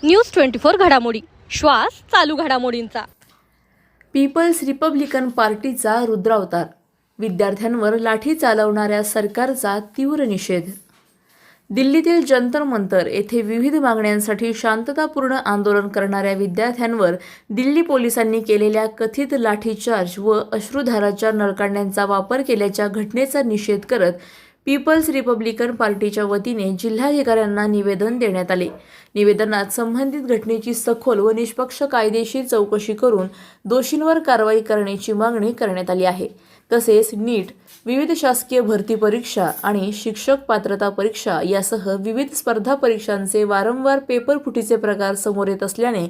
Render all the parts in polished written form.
News 24 घडामोडी, श्वास चालू घडामोडींचा। पीपल्स रिपब्लिकन पार्टीचा रुद्रावतार, विद्यार्थ्यांवर लाठी चालवणाऱ्या सरकारचा तीव्र निषेध। दिल्लीतील जंतर मंतर येथे विविध मागण्यांसाठी शांततापूर्ण आंदोलन करणाऱ्या विद्यार्थ्यांवर दिल्ली पोलिसांनी केलेल्या कथित लाठीचार्ज व अश्रुधाराच्या नळकांड्यांचा वापर केल्याच्या घटनेचा निषेध करत पीपल्स रिपब्लिकन पार्टीच्या वतीने जिल्हाधिकाऱ्यांना निवेदन देण्यात आले। निवेदनात संबंधित घटनेची सखोल व निष्पक्ष कायदेशीर चौकशी करून दोषींवर कारवाई करण्याची मागणी करण्यात आली आहे। तसेच नीट, विविध शासकीय भरती परीक्षा आणि शिक्षक पात्रता परीक्षा यासह विविध स्पर्धा परीक्षांचे वारंवार पेपर फुटीचे प्रकार समोर येत असल्याने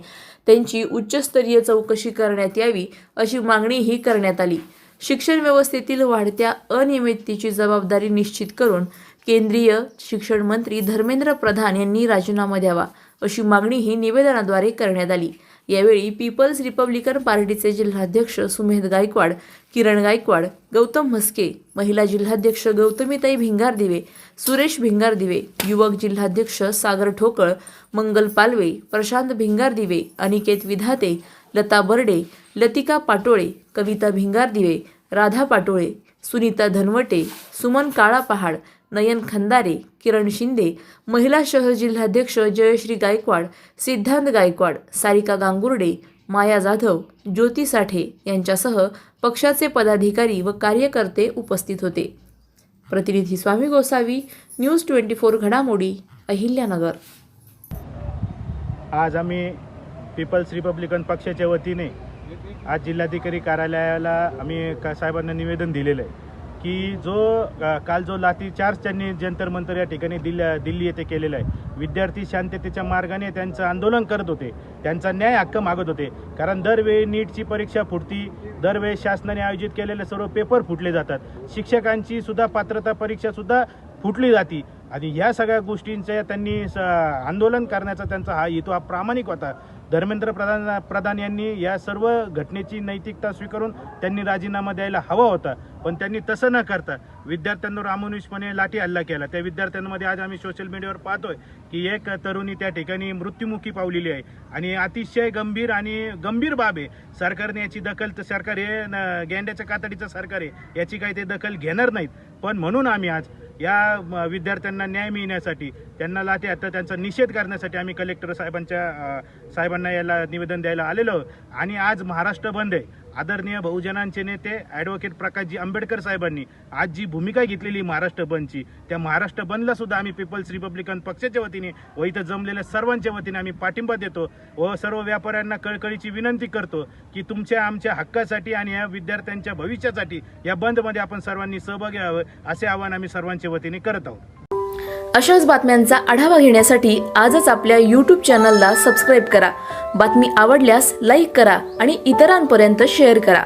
त्यांची उच्चस्तरीय चौकशी करण्यात यावी अशी मागणीही करण्यात आली। शिक्षण व्यवस्थेतील वाढत्या अनियमिततेची जबाबदारी निश्चित करून केंद्रीय शिक्षण मंत्री धर्मेंद्र प्रधान यांनी राजीनामा द्यावा अशी मागणीही निवेदनाद्वारे करण्यात आली। यावेळी पीपल्स रिपब्लिकन पार्टीचे जिल्हाध्यक्ष सुमेध गायकवाड, किरण गायकवाड, गौतम म्हस्के, महिला जिल्हाध्यक्ष गौतमीताई भिंगारदिवे, सुरेश भिंगारदिवे, युवक जिल्हाध्यक्ष सागर ठोकळ, मंगल पालवे, प्रशांत भिंगारदिवे, अनिकेत विधाते, लता बर्डे, लतिका पाटोळे, कविता भिंगारदिवे, राधा पाटोळे, सुनीता धनवटे, सुमन काळा पहाड, नयन खंदारे, किरण शिंदे, महिला शहर जिल्हाध्यक्ष जयश्री गायकवाड, सिद्धांत गायकवाड, सारिका गांगुर्डे, माया जाधव, ज्योती साठे यांच्यासह पक्षाचे पदाधिकारी व कार्यकर्ते उपस्थित होते। प्रतिनिधी स्वामी गोसावी, न्यूज 24 घडामोडी, अहिल्यानगर। आज आम्ही पीपल्स रिपब्लिकन पक्षाच्या वतीने आज जिल्हाधिकारी कार्यालयाला आम्ही साहेबांना निवेदन दिलेलं आहे की काल जो लाठीचार्ज त्यांनी जंतर मंतर या ठिकाणी दिल्ली येथे केलेला आहे। विद्यार्थी शांततेच्या मार्गाने त्यांचं आंदोलन करत होते, त्यांचा न्याय हक्क मागत होते। कारण दरवेळी नीटची परीक्षा फुटती, दरवेळी शासनाने आयोजित केलेले सर्व पेपर फुटले जातात, शिक्षकांची सुद्धा पात्रता परीक्षा सुद्धा फुटली जाती आणि या सगळ्या गोष्टींचं त्यांनी आंदोलन करण्याचा त्यांचा हा हेतू प्रामाणिक होता। धर्मेंद्र प्रधान यांनी या सर्व घटनेची नैतिकता स्वीकारून त्यांनी राजीनामा द्यायला हवा होता, पण त्यांनी तसं न करता विद्यार्थ्यांवर अमानुषपणे लाठी हल्ला केला। त्या विद्यार्थ्यांमध्ये आज आम्ही सोशल मीडियावर पाहतोय की एक तरुणी त्या ठिकाणी मृत्युमुखी पावलेली आहे आणि अतिशय गंभीर बाब आहे। सरकारने याची दखल, तर सरकार हे गेंड्याच्या कातडीचं सरकार आहे, याची काही ते दखल घेणार नाहीत। पण म्हणून आम्ही आज या विद्यार्थ्यांना न्याय मिळण्यासाठी, त्यांना लाठी हत्या त्यांचा निषेध करण्यासाठी आम्ही कलेक्टर साहेबांना याला निवेदन द्यायला आलेलो आणि आज महाराष्ट्र बंद आहे। आदरणीय बहुजनांचे नेते ॲडव्होकेट प्रकाशजी आंबेडकर साहेबांनी आज जी भूमिका घेतलेली महाराष्ट्र बंदची, त्या महाराष्ट्र बंदला सुद्धा आम्ही पीपल्स रिपब्लिकन पक्षाच्या वतीने व इथं जमलेल्या सर्वांच्या वतीने आम्ही पाठिंबा देतो व सर्व व्यापाऱ्यांना कळकळीची विनंती करतो की तुमच्या आमच्या हक्कासाठी आणि या विद्यार्थ्यांच्या भविष्यासाठी या बंदमध्ये आपण सर्वांनी सहभागी व्हावं असे आवाहन आम्ही सर्वांच्या वतीने करत आहोत। अशाच बातम्यांचा आढावा घेण्यासाठी आजच आपल्या YouTube चॅनलला सबस्क्राईब करा। बातमी आवडल्यास लाईक करा आणि इतरांपर्यंत शेअर करा।